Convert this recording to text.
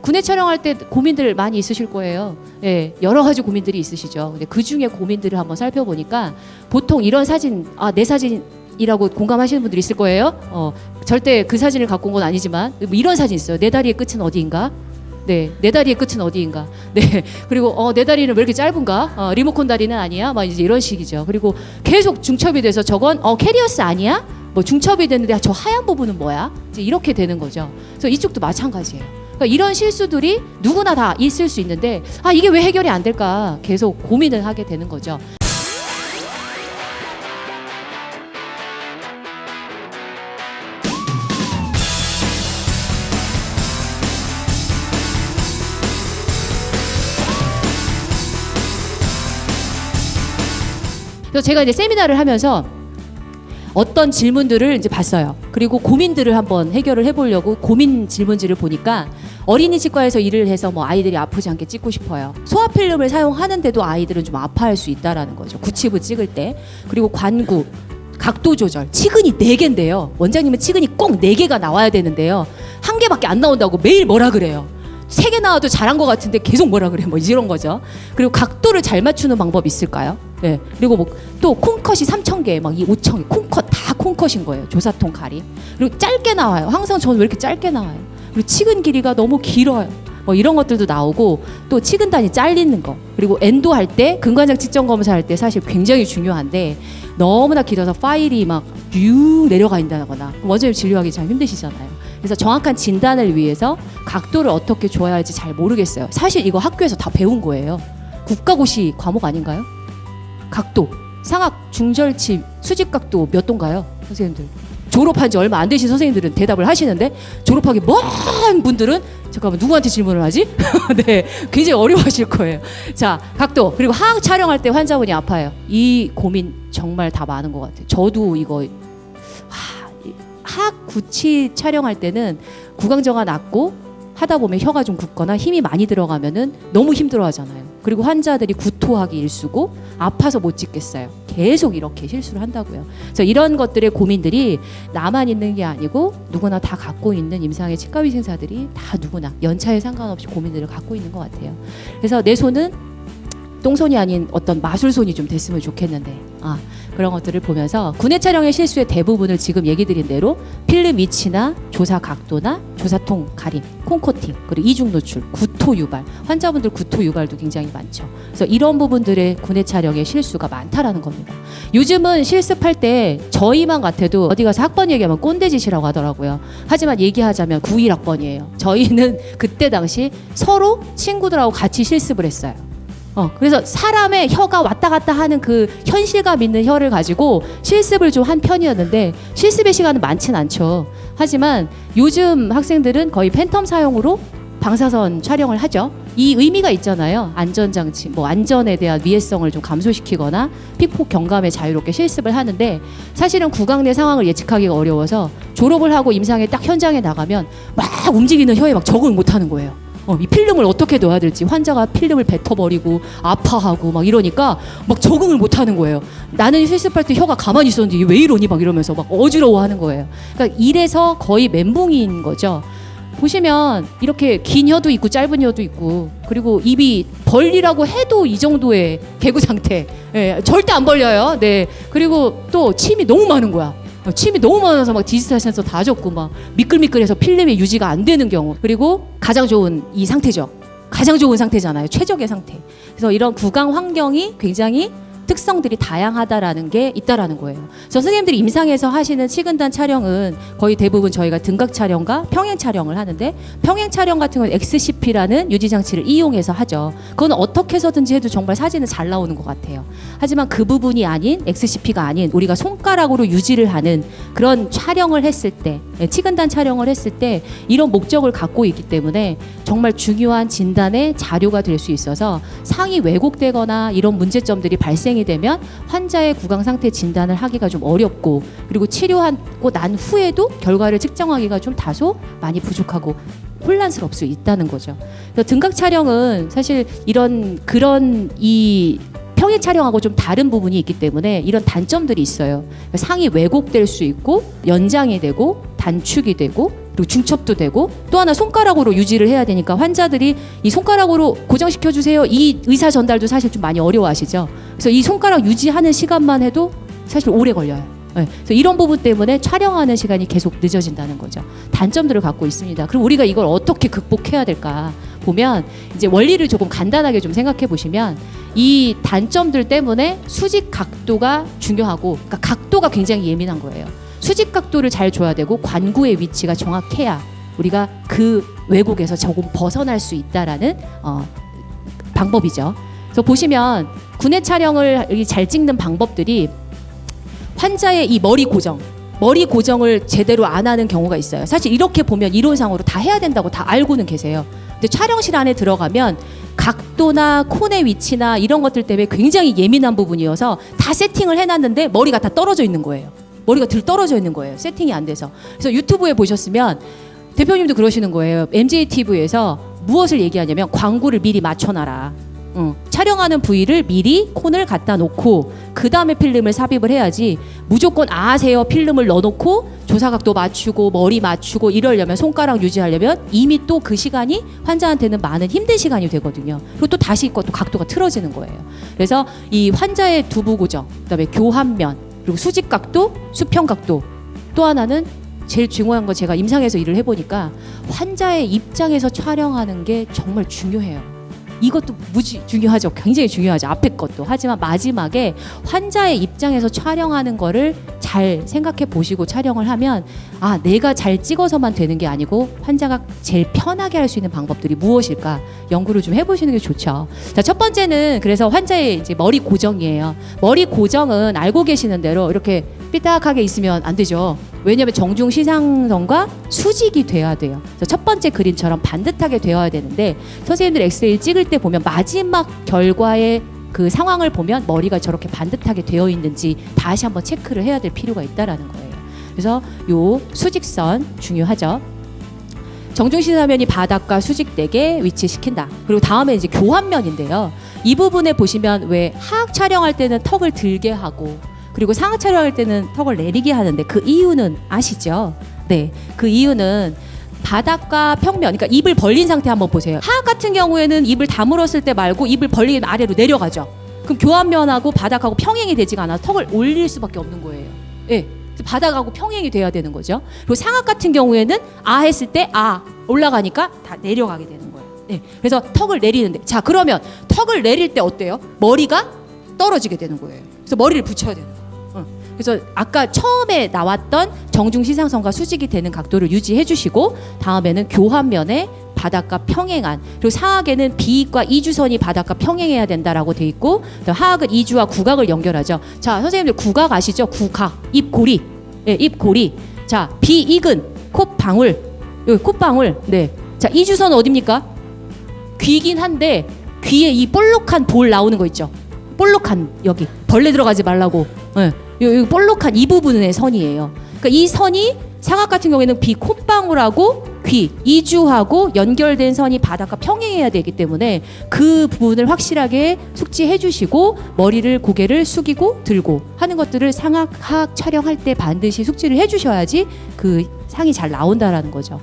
군내 촬영할 때 고민들 많이 있으실 거예요. 예, 여러 가지 고민들이 있으시죠. 근데 그 중에 고민들을 한번 살펴보니까 보통 이런 사진, 내 사진이라고 공감하시는 분들이 있을 거예요. 절대 그 사진을 갖고 온 건 아니지만 뭐 이런 사진 있어요. 내 다리의 끝은 어디인가? 네, 내 다리의 끝은 어디인가? 네, 그리고 내 다리는 왜 이렇게 짧은가? 리모컨 다리는 아니야? 막 이제 이런 식이죠. 그리고 계속 중첩이 돼서 저건 캐리어스 아니야? 뭐 중첩이 됐는데 저 하얀 부분은 뭐야? 이제 이렇게 되는 거죠. 그래서 이쪽도 마찬가지예요. 그러니까 이런 실수들이 누구나 다 있을 수 있는데 이게 왜 해결이 안 될까? 계속 고민을 하게 되는 거죠. 그래서 제가 이제 세미나를 하면서 어떤 질문들을 이제 봤어요. 그리고 고민들을 한번 해결을 해보려고 고민 질문지를 보니까 어린이치과에서 일을 해서 뭐 아이들이 아프지 않게 찍고 싶어요. 소아 필름을 사용하는데도 아이들은 좀 아파할 수 있다라는 거죠. 구치부 찍을 때. 그리고 관구, 각도 조절, 치근이 4개인데요. 원장님은 치근이 꼭 4개가 나와야 되는데요. 1개밖에 안 나온다고 매일 뭐라 그래요. 3개 나와도 잘한 것 같은데 계속 뭐라 그래, 뭐 이런 거죠. 그리고 각도를 잘 맞추는 방법이 있을까요? 네. 그리고 뭐 또 콩컷이 3,000개, 막 이 5,000개, 콩컷 다 콩컷인 거예요. 조사통 가리. 그리고 짧게 나와요. 항상 저는 왜 이렇게 짧게 나와요? 그리고 치근 길이가 너무 길어요. 뭐 이런 것들도 나오고 또 치근단이 잘리는 거. 그리고 엔도 할 때 근관장 측정 검사할 때 사실 굉장히 중요한데 너무나 길어서 파일이 막 쭉 내려가 있다거나 원장님 진료하기 참 힘드시잖아요. 그래서 정확한 진단을 위해서 각도를 어떻게 줘야 할지 잘 모르겠어요. 사실 이거 학교에서 다 배운 거예요. 국가고시 과목 아닌가요? 각도, 상악, 중절치, 수직각도 몇 도인가요? 선생님들 졸업한 지 얼마 안 되신 선생님들은 대답을 하시는데 졸업하기 먼 분들은 잠깐만 누구한테 질문을 하지? 네, 굉장히 어려워하실 거예요. 자, 각도. 그리고 하악 촬영할 때 환자분이 아파요. 이 고민 정말 다 많은 것 같아요. 저도 이거 하악 구치 촬영할 때는 구강저가 낮고 하다 보면 혀가 좀 굽거나 힘이 많이 들어가면은 너무 힘들어하잖아요. 그리고 환자들이 구토하기 일쑤고 아파서 못 찍겠어요. 계속 이렇게 실수를 한다고요. 그래서 이런 것들의 고민들이 나만 있는 게 아니고 누구나 다 갖고 있는 임상의 치과위생사들이 다 누구나 연차에 상관없이 고민들을 갖고 있는 것 같아요. 그래서 내 손은 똥손이 아닌 어떤 마술손이 좀 됐으면 좋겠는데 그런 것들을 보면서 군내 촬영의 실수의 대부분을 지금 얘기 드린 대로 필름 위치나 조사 각도나 조사통 가림, 콩코팅, 그리고 이중 노출, 구토 유발, 환자분들 구토 유발도 굉장히 많죠. 그래서 이런 부분들의 군내 촬영의 실수가 많다라는 겁니다. 요즘은 실습할 때 저희만 같아도 어디 가서 학번 얘기하면 꼰대짓이라고 하더라고요. 하지만 얘기하자면 91학번이에요. 저희는 그때 당시 서로 친구들하고 같이 실습을 했어요. 그래서 사람의 혀가 왔다 갔다 하는 그 현실감 있는 혀를 가지고 실습을 좀 한 편이었는데 실습의 시간은 많진 않죠. 하지만 요즘 학생들은 거의 팬텀 사용으로 방사선 촬영을 하죠. 이 의미가 있잖아요. 안전장치, 뭐 안전에 대한 위해성을 좀 감소시키거나 피폭 경감에 자유롭게 실습을 하는데 사실은 구강 내 상황을 예측하기가 어려워서 졸업을 하고 임상에 딱 현장에 나가면 막 움직이는 혀에 막 적응을 못하는 거예요. 이 필름을 어떻게 넣어야 될지 환자가 필름을 뱉어버리고 아파하고 막 이러니까 막 적응을 못하는 거예요. 나는 실습할 때 혀가 가만히 있었는데 왜 이러니 막 이러면서 막 어지러워하는 거예요. 그러니까 이래서 거의 멘붕인 거죠. 보시면 이렇게 긴 혀도 있고 짧은 혀도 있고 그리고 입이 벌리라고 해도 이 정도의 개구 상태. 절대 안 벌려요. 네. 그리고 또 침이 너무 많은 거야. 침이 너무 많아서 막 디지털 센서 다 젖고 막 미끌미끌해서 필름이 유지가 안 되는 경우. 그리고 가장 좋은 이 상태죠. 가장 좋은 상태잖아요. 최적의 상태. 그래서 이런 구강 환경이 굉장히 특성들이 다양하다라는 게 있다라는 거예요. 그래서 선생님들이 임상에서 하시는 치근단 촬영은 거의 대부분 저희가 등각 촬영과 평행 촬영을 하는데 평행 촬영 같은 건 XCP라는 유지 장치를 이용해서 하죠. 그건 어떻게 해서든지 해도 정말 사진은 잘 나오는 것 같아요. 하지만 그 부분이 아닌 XCP가 아닌 우리가 손가락으로 유지를 하는 그런 촬영을 했을 때 치근단 촬영을 했을 때 이런 목적을 갖고 있기 때문에 정말 중요한 진단의 자료가 될 수 있어서 상이 왜곡되거나 이런 문제점들이 발생이 되면 환자의 구강 상태 진단을 하기가 좀 어렵고 그리고 치료하고 난 후에도 결과를 측정하기가 좀 다소 많이 부족하고 혼란스러울 수 있다는 거죠. 그래서 등각 촬영은 사실 그런 이 평행 촬영하고 좀 다른 부분이 있기 때문에 이런 단점들이 있어요. 상이 왜곡될 수 있고 연장이 되고 단축이 되고 그리고 중첩도 되고 또 하나 손가락으로 유지를 해야 되니까 환자들이 이 손가락으로 고정시켜 주세요. 이 의사 전달도 사실 좀 많이 어려워하시죠. 그래서 이 손가락 유지하는 시간만 해도 사실 오래 걸려요. 네. 그래서 이런 부분 때문에 촬영하는 시간이 계속 늦어진다는 거죠. 단점들을 갖고 있습니다. 그럼 우리가 이걸 어떻게 극복해야 될까 보면 이제 원리를 조금 간단하게 좀 생각해 보시면 이 단점들 때문에 수직 각도가 중요하고, 그러니까 각도가 굉장히 예민한 거예요. 수직 각도를 잘 줘야 되고 관구의 위치가 정확해야 우리가 그 왜곡에서 조금 벗어날 수 있다라는 방법이죠. 그래서 보시면 군내 촬영을 잘 찍는 방법들이 환자의 이 머리 고정을 제대로 안 하는 경우가 있어요. 사실 이렇게 보면 이론상으로 다 해야 된다고 다 알고는 계세요. 근데 촬영실 안에 들어가면 각도나 콘의 위치나 이런 것들 때문에 굉장히 예민한 부분이어서 다 세팅을 해놨는데 머리가 다 떨어져 있는 거예요. 머리가 들 떨어져 있는 거예요. 세팅이 안 돼서. 그래서 유튜브에 보셨으면 대표님도 그러시는 거예요. MJTV에서 무엇을 얘기하냐면 광고를 미리 맞춰놔라. 촬영하는 부위를 미리 콘을 갖다 놓고 그 다음에 필름을 삽입을 해야지 무조건 아세요 필름을 넣어놓고 조사각도 맞추고 머리 맞추고 이러려면 손가락 유지하려면 이미 또 그 시간이 환자한테는 많은 힘든 시간이 되거든요. 그리고 또 다시 또 각도가 틀어지는 거예요. 그래서 이 환자의 두부 고정, 그다음에 교환면, 그리고 수직 각도, 수평 각도, 또 하나는 제일 중요한 거 제가 임상에서 일을 해보니까 환자의 입장에서 촬영하는 게 정말 중요해요. 이것도 무지 중요하죠. 굉장히 중요하죠. 앞에 것도. 하지만 마지막에 환자의 입장에서 촬영하는 거를 잘 생각해 보시고 촬영을 하면 내가 잘 찍어서만 되는 게 아니고 환자가 제일 편하게 할 수 있는 방법들이 무엇일까 연구를 좀 해보시는 게 좋죠. 자, 첫 번째는 그래서 환자의 이제 머리 고정이에요. 머리 고정은 알고 계시는 대로 이렇게 삐딱하게 있으면 안 되죠. 왜냐하면 정중 시상선과 수직이 돼야 돼요. 그래서 첫 번째 그림처럼 반듯하게 되어야 되는데 선생님들 엑스레이 찍을 때 보면 마지막 결과의 그 상황을 보면 머리가 저렇게 반듯하게 되어 있는지 다시 한번 체크를 해야 될 필요가 있다라는 거예요. 그래서 요 수직선 중요하죠. 정중시사면이 바닥과 수직되게 위치시킨다. 그리고 다음에 이제 교환면인데요. 이 부분에 보시면 왜 하악 촬영할 때는 턱을 들게 하고 그리고 상악 촬영할 때는 턱을 내리게 하는데 그 이유는 아시죠? 네, 그 이유는 바닥과 평면, 그러니까 입을 벌린 상태 한번 보세요. 하악 같은 경우에는 입을 다물었을 때 말고 입을 벌리면 아래로 내려가죠. 그럼 교환면하고 바닥하고 평행이 되지가 않아서 턱을 올릴 수밖에 없는 거예요. 네, 바닥하고 평행이 돼야 되는 거죠. 그리고 상악 같은 경우에는 했을 때 올라가니까 다 내려가게 되는 거예요. 네, 그래서 턱을 내리는데 자 그러면 턱을 내릴 때 어때요? 머리가 떨어지게 되는 거예요. 그래서 머리를 붙여야 되는 거예요. 그래서 아까 처음에 나왔던 정중 시상선과 수직이 되는 각도를 유지해 주시고 다음에는 교환면에 바닥과 평행한, 그리고 상악에는 비익과 이주선이 바닥과 평행해야 된다라고 돼 있고 하악은 이주와 구각을 연결하죠. 자, 선생님들 구각 아시죠? 구각, 입고리. 네, 입고리. 자, 비익은 콧방울. 여기 콧방울. 네. 자, 이주선은 어딥니까? 귀긴 한데 귀에 이 볼록한 볼 나오는 거 있죠. 볼록한 여기 벌레 들어가지 말라고. 네. 이 볼록한 이 부분의 선이에요. 그러니까 이 선이 상악 같은 경우에는 비 콧방울하고 귀 이주하고 연결된 선이 바닥과 평행해야 되기 때문에 그 부분을 확실하게 숙지해 주시고 머리를 고개를 숙이고 들고 하는 것들을 상악 하악 촬영할 때 반드시 숙지를 해 주셔야지 그 상이 잘 나온다라는 거죠.